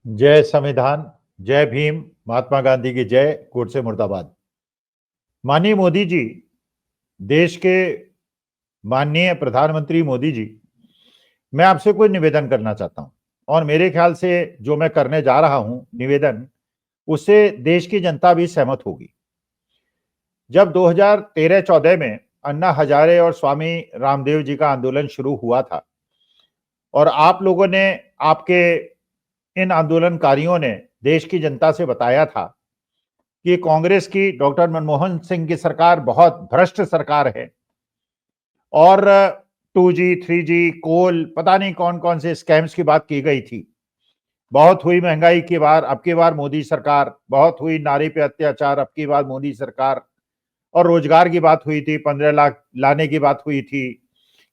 जय संविधान, जय भीम, महात्मा गांधी की जय, कोट से मुर्दाबाद। माननीय मोदी जी, देश के माननीय प्रधानमंत्री मोदी जी, मैं आपसे कोई निवेदन करना चाहता हूं और मेरे ख्याल से जो मैं करने जा रहा हूं निवेदन, उससे देश की जनता भी सहमत होगी। जब 2013-14 में अन्ना हजारे और स्वामी रामदेव जी का आंदोलन शुरू हुआ था और आप लोगों ने, आपके इन आंदोलनकारियों ने देश की जनता से बताया था कि कांग्रेस की, डॉक्टर मनमोहन सिंह की सरकार बहुत भ्रष्ट सरकार है और 2G 3G कोल, पता नहीं कौन कौन से स्कैम्स की बात की गई थी। बहुत हुई महंगाई की बार, अब की बार मोदी सरकार, बहुत हुई नारी पे अत्याचार, अब की बार मोदी सरकार, और रोजगार की बात हुई थी, 15 लाख लाने की बात हुई थी,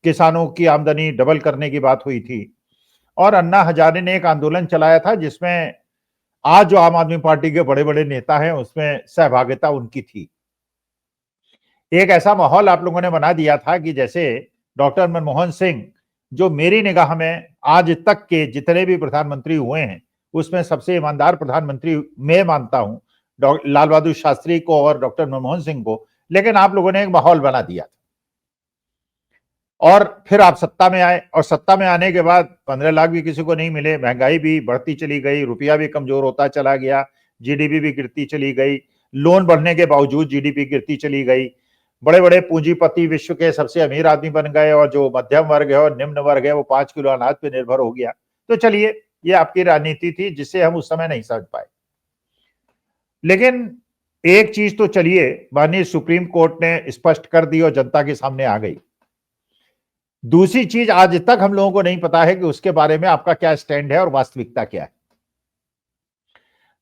किसानों की आमदनी डबल करने की बात हुई थी। और अन्ना हजारे ने एक आंदोलन चलाया था जिसमें आज जो आम आदमी पार्टी के बड़े बड़े नेता हैं उसमें सहभागिता उनकी थी। एक ऐसा माहौल आप लोगों ने बना दिया था कि जैसे डॉक्टर मनमोहन सिंह, जो मेरी निगाह में आज तक के जितने भी प्रधानमंत्री हुए हैं उसमें सबसे ईमानदार प्रधानमंत्री मैं मानता हूं, लाल बहादुर शास्त्री को और डॉक्टर मनमोहन सिंह को। लेकिन आप लोगों ने एक माहौल बना दिया था और फिर आप सत्ता में आए और सत्ता में आने के बाद 15 लाख भी किसी को नहीं मिले, महंगाई भी बढ़ती चली गई, रुपया भी कमजोर होता चला गया, जीडीपी भी गिरती चली गई, लोन बढ़ने के बावजूद जीडीपी गिरती चली गई, बड़े बड़े पूंजीपति विश्व के सबसे अमीर आदमी बन गए और जो मध्यम वर्ग है और निम्न वर्ग है वो 5 किलो अनाज पे निर्भर हो गया। तो चलिए, ये आपकी राजनीति थी जिससे हम उस समय नहीं समझ पाए। लेकिन एक चीज तो चलिए माननीय सुप्रीम कोर्ट ने स्पष्ट कर दी और जनता के सामने आ गई। दूसरी चीज आज तक हम लोगों को नहीं पता है कि उसके बारे में आपका क्या स्टैंड है और वास्तविकता क्या है।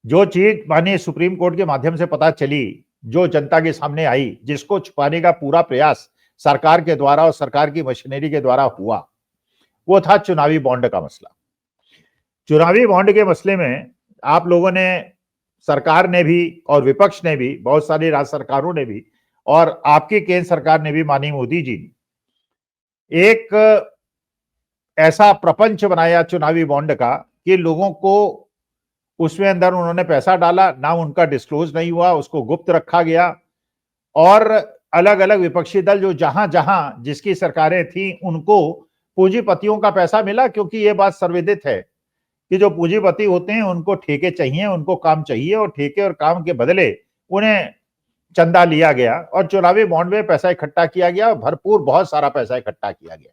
जो चीज माननीय सुप्रीम कोर्ट के माध्यम से पता चली, जो जनता के सामने आई, जिसको छुपाने का पूरा प्रयास सरकार के द्वारा और सरकार की मशीनरी के द्वारा हुआ, वो था चुनावी बॉन्ड का मसला। चुनावी बॉन्ड के मसले में आप लोगों ने, सरकार ने भी और विपक्ष ने भी, बहुत सारी राज्य सरकारों ने भी और आपकी केंद्र सरकार ने भी, माननीय मोदी जी ने एक ऐसा प्रपंच बनाया चुनावी बॉन्ड का कि लोगों को उसमें अंदर उन्होंने पैसा डाला, ना उनका डिस्क्लोज नहीं हुआ, उसको गुप्त रखा गया और अलग अलग विपक्षी दल जो जहां जहां जिसकी सरकारें थी उनको पूंजीपतियों का पैसा मिला, क्योंकि ये बात सर्वविदित है कि जो पूंजीपति होते हैं उनको ठेके चाहिए, उनको काम चाहिए और ठेके और काम के बदले उन्हें चंदा लिया गया और चुनावी बॉन्ड में पैसा इकट्ठा किया गया, भरपूर बहुत सारा पैसा इकट्ठा किया गया।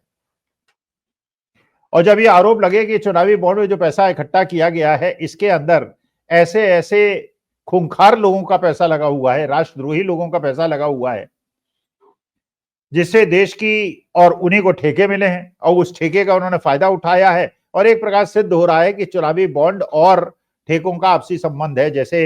और जब ये आरोप लगे कि चुनावी बॉन्ड में जो पैसा इकट्ठा किया गया है इसके अंदर ऐसे ऐसे खूंखार लोगों का पैसा लगा हुआ है, राष्ट्रद्रोही लोगों का पैसा लगा हुआ है, जिससे देश की और उन्हीं को ठेके मिले हैं और उस ठेके का उन्होंने फायदा उठाया है और एक प्रकार सिद्ध हो रहा है कि चुनावी बॉन्ड और ठेकों का आपसी संबंध है। जैसे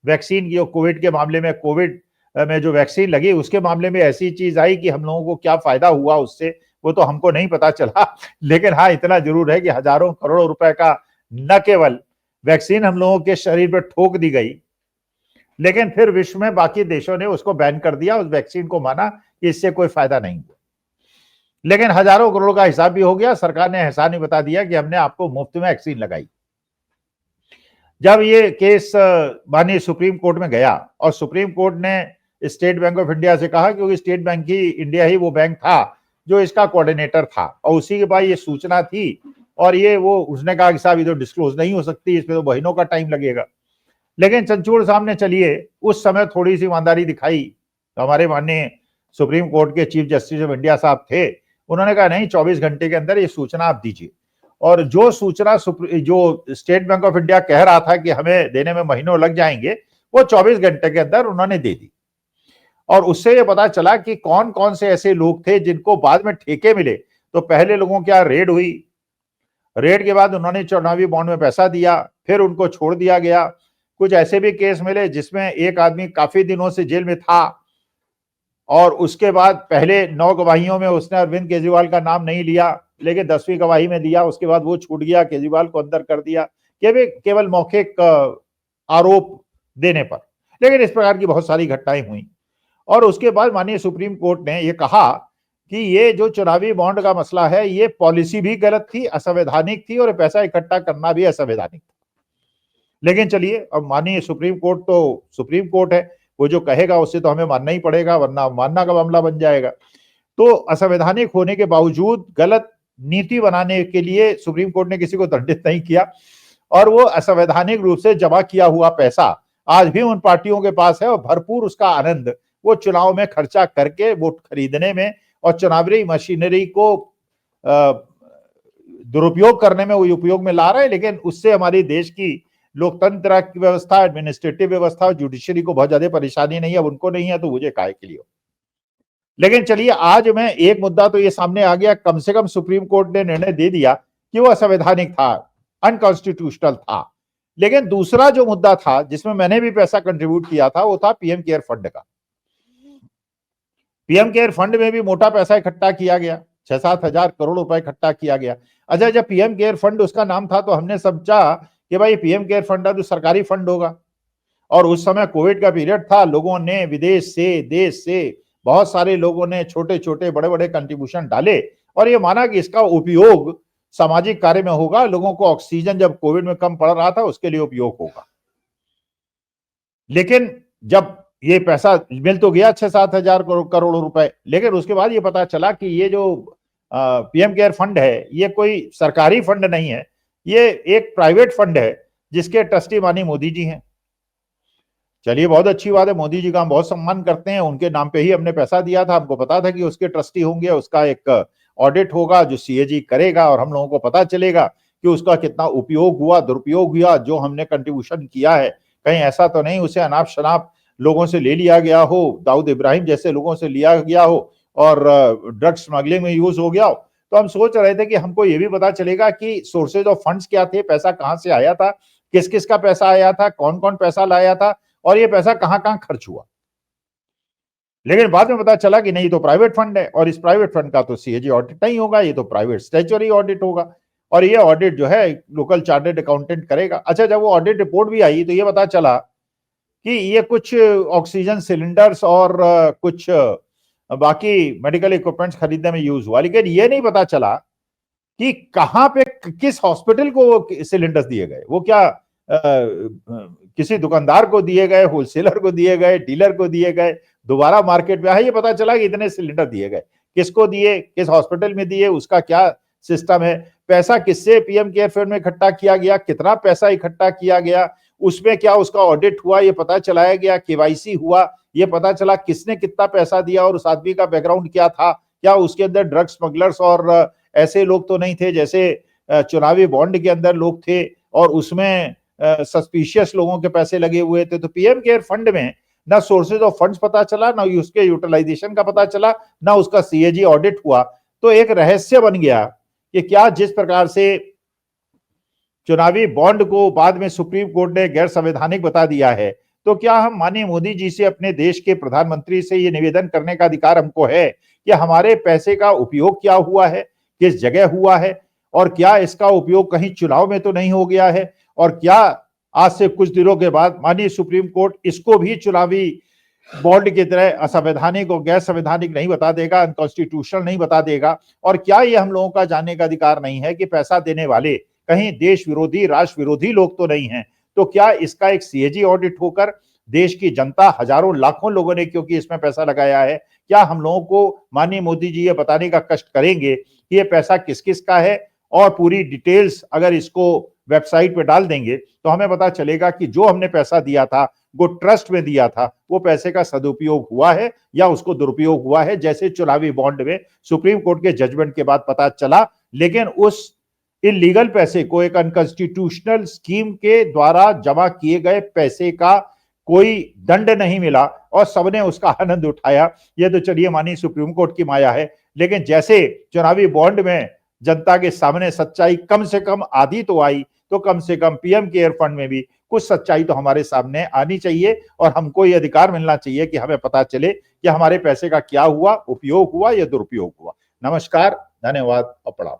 वैक्सीन की, कोविड के मामले में, कोविड में जो वैक्सीन लगी उसके मामले में ऐसी चीज आई कि हम लोगों को क्या फायदा हुआ उससे वो तो हमको नहीं पता चला, लेकिन हाँ इतना जरूर है कि हजारों करोड़ों रुपए का न केवल वैक्सीन हम लोगों के शरीर पर ठोक दी गई, लेकिन फिर विश्व में बाकी देशों ने उसको बैन कर दिया, उस वैक्सीन को माना कि इससे कोई फायदा नहीं हुआ। लेकिन हजारों करोड़ का हिसाब भी हो गया, सरकार ने एहसान ही बता दिया कि हमने आपको मुफ्त में वैक्सीन लगाई। जब ये केस माननीय सुप्रीम कोर्ट में गया और सुप्रीम कोर्ट ने स्टेट बैंक ऑफ इंडिया से कहा, क्योंकि स्टेट बैंक ही इंडिया ही वो बैंक था जो इसका कोऑर्डिनेटर था और उसी के पास ये सूचना थी और ये वो उसने कहा कि साहब ये तो डिस्क्लोज नहीं हो सकती, इसमें तो महीनों का टाइम लगेगा। लेकिन चंचूड़ साहब ने चलिए उस समय थोड़ी सी ईमानदारी दिखाई, तो हमारे माननीय सुप्रीम कोर्ट के चीफ जस्टिस ऑफ इंडिया साहब थे, उन्होंने कहा नहीं 24 घंटे के अंदर ये सूचना आप दीजिए। और जो सूचना जो स्टेट बैंक ऑफ इंडिया कह रहा था कि हमें देने में महीनों लग जाएंगे, वो 24 घंटे के अंदर उन्होंने दे दी। और उससे ये पता चला कि कौन कौन से ऐसे लोग थे जिनको बाद में ठेके मिले। तो पहले लोगों की रेड हुई, रेड के बाद उन्होंने चुनावी बॉन्ड में पैसा दिया, फिर उनको छोड़ दिया गया। कुछ ऐसे भी केस मिले जिसमें एक आदमी काफी दिनों से जेल में था और उसके बाद पहले 9 गवाहियों में उसने अरविंद केजरीवाल का नाम नहीं लिया, लेकिन 10वीं गवाही में दिया, उसके बाद वो छूट गया, केजरीवाल को अंदर कर दिया केवल मौखिक आरोप देने पर। लेकिन इस प्रकार की बहुत सारी घटनाएं हुई और उसके बाद माननीय सुप्रीम कोर्ट ने यह कहा कि ये जो चुनावी बॉन्ड का मसला है ये पॉलिसी भी गलत थी, असंवैधानिक थी और पैसा इकट्ठा करना भी असंवैधानिक था। लेकिन चलिए, अब मानिए सुप्रीम कोर्ट तो सुप्रीम कोर्ट है, वो जो कहेगा उससे तो हमें मानना ही पड़ेगा, वरना मानना का मामला बन जाएगा। तो असंवैधानिक होने के बावजूद गलत नीति बनाने के लिए सुप्रीम कोर्ट ने किसी को दंडित नहीं किया, और वो असंवैधानिक रूप से जमा किया हुआ पैसा आज भी उन पार्टियों के पास है, और भरपूर उसका आनंद वो चुनाव में खर्चा करके वोट खरीदने में और चुनावी मशीनरी को दुरुपयोग करने में, वो उपयोग में ला रहे हैं। लेकिन उससे हमारी देश की लोकतंत्र की व्यवस्था, एडमिनिस्ट्रेटिव व्यवस्था और जुडिशरी को बहुत ज्यादा परेशानी नहीं है। अब उनको नहीं है तो मुझे काहे के लिए। लेकिन चलिए, आज में एक मुद्दा तो ये सामने आ गया, कम से कम सुप्रीम कोर्ट ने निर्णय दे दिया कि वो असंवैधानिक था, अनकॉन्स्टिट्यूशनल था। लेकिन दूसरा जो मुद्दा था जिसमें मैंने भी पैसा कंट्रीब्यूट किया था, वो था पीएम केयर फंड का। पीएम केयर फंड में भी मोटा पैसा इकट्ठा किया गया, 6-7 हजार करोड़ रुपए इकट्ठा किया गया। अच्छा, जब पीएम केयर फंड उसका नाम था तो हमने समझा कि भाई पीएम केयर फंड है तो सरकारी फंड होगा। और उस समय कोविड का पीरियड था, लोगों ने विदेश से, देश से बहुत सारे लोगों ने छोटे छोटे बड़े बड़े कंट्रीब्यूशन डाले, और ये माना कि इसका उपयोग सामाजिक कार्य में होगा, लोगों को ऑक्सीजन जब कोविड में कम पड़ रहा था उसके लिए उपयोग होगा। लेकिन जब ये पैसा मिल तो गया 6-7 हजार करोड़ रुपए, लेकिन उसके बाद ये पता चला कि ये जो पीएम केयर फंड है ये कोई सरकारी फंड नहीं है, ये एक प्राइवेट फंड है जिसके ट्रस्टी माननीय मोदी जी हैं। चलिए, बहुत अच्छी बात है, मोदी जी का हम बहुत सम्मान करते हैं, उनके नाम पे ही हमने पैसा दिया था, हमको पता था कि उसके ट्रस्टी होंगे, उसका एक ऑडिट होगा जो सीएजी करेगा, और हम लोगों को पता चलेगा कि उसका कितना उपयोग हुआ, दुरुपयोग हुआ, जो हमने कंट्रीब्यूशन किया है। कहीं ऐसा तो नहीं उसे अनाप शनाप लोगों से ले लिया गया हो, दाऊद इब्राहिम जैसे लोगों से लिया गया हो और ड्रग स्मगलिंग में यूज हो गया हो। तो हम सोच रहे थे कि हमको ये भी पता चलेगा कि सोर्सेज ऑफ फंड्स क्या थे, पैसा कहां से आया था, किस किस का पैसा आया था, कौन कौन पैसा लाया था, और ये पैसा कहां कहां खर्च हुआ। लेकिन बाद में पता चला कि नहीं, तो प्राइवेट फंड है, और इस प्राइवेट फंड का तो सीएजी ऑडिट नहीं होगा, ये तो प्राइवेट स्टैट्यूटरी ऑडिट होगा, और ये ऑडिट जो है लोकल चार्टर्ड अकाउंटेंट करेगा। अच्छा, जब वो ऑडिट रिपोर्ट भी आई तो ये पता चला कि ये कुछ ऑक्सीजन सिलेंडर्स और कुछ बाकी मेडिकल इक्विपमेंट्स खरीदने में यूज हुआ, लेकिन ये नहीं पता चला कि कहां पे किस हॉस्पिटल को सिलेंडर्स दिए गए। वो क्या किसी दुकानदार को दिए गए, होलसेलर को दिए गए, डीलर को दिए गए, दोबारा मार्केट में आए, ये पता चला कि इतने सिलेंडर दिए गए, किसको दिए, किस हॉस्पिटल में दिए, उसका क्या सिस्टम है, पैसा किससे पीएम केयर फंड में इकट्ठा किया गया, कितना पैसा इकट्ठा किया गया, उसमें क्या उसका ऑडिट हुआ, ये पता चलाया गया, केवाईसी हुआ, ये पता चला किसने कितना पैसा दिया और उस आदमी का बैकग्राउंड क्या था, क्या उसके अंदर ड्रग स्मगलर्स और ऐसे लोग तो नहीं थे जैसे चुनावी बॉन्ड के अंदर लोग थे और उसमें सस्पिशियस लोगों के पैसे लगे हुए थे। तो पीएम केयर फंड में ना सोर्सेज ऑफ फंड्स पता चला, ना उसके यूटिलाइजेशन का पता चला, ना उसका सीएजी ऑडिट हुआ। तो एक रहस्य बन गया कि क्या जिस प्रकार से चुनावी बॉन्ड को बाद में सुप्रीम कोर्ट ने गैर संवैधानिक बता दिया है, तो क्या हम माननीय मोदी जी से, अपने देश के प्रधानमंत्री से ये निवेदन करने का अधिकार हमको है कि हमारे पैसे का उपयोग क्या हुआ है, किस जगह हुआ है, और क्या इसका उपयोग कहीं चुनाव में तो नहीं हो गया है, और क्या आज से कुछ दिनों के बाद माननीय सुप्रीम कोर्ट इसको भी चुनावी बॉन्ड की तरह असंवैधानिक और गैर संवैधानिक नहीं बता देगा, अनकॉन्स्टिट्यूशनल नहीं बता देगा। और क्या ये हम लोगों का जानने का अधिकार नहीं है कि पैसा देने वाले कहीं देश विरोधी, राष्ट्र विरोधी लोग तो नहीं हैं? तो क्या इसका एक सीएजी ऑडिट होकर देश की जनता, हजारों लाखों लोगों ने क्योंकि इसमें पैसा लगाया है, क्या हम लोगों को माननीय मोदी जी ये बताने का कष्ट करेंगे कि ये पैसा किस किस का है, और पूरी डिटेल्स अगर इसको वेबसाइट पे डाल देंगे तो हमें पता चलेगा कि जो हमने पैसा दिया था, वो ट्रस्ट में दिया था, वो पैसे का सदुपयोग हुआ है या उसको दुरुपयोग हुआ है, जैसे चुनावी बॉन्ड में सुप्रीम कोर्ट के जजमेंट के बाद पता चला। लेकिन उस इलीगल पैसे को, एक अनकॉन्स्टिट्यूशनल स्कीम के द्वारा जमा किए गए पैसे का कोई दंड नहीं मिला और सबने उसका आनंद उठाया। यह तो चलिए मानी सुप्रीम कोर्ट की माया है, लेकिन जैसे चुनावी बॉन्ड में जनता के सामने सच्चाई कम से कम आधी तो आई, तो कम से कम पीएम केयर फंड में भी कुछ सच्चाई तो हमारे सामने आनी चाहिए, और हमको ये अधिकार मिलना चाहिए कि हमें पता चले कि हमारे पैसे का क्या हुआ, उपयोग हुआ या दुरुपयोग हुआ। नमस्कार, धन्यवाद और प्रणाम।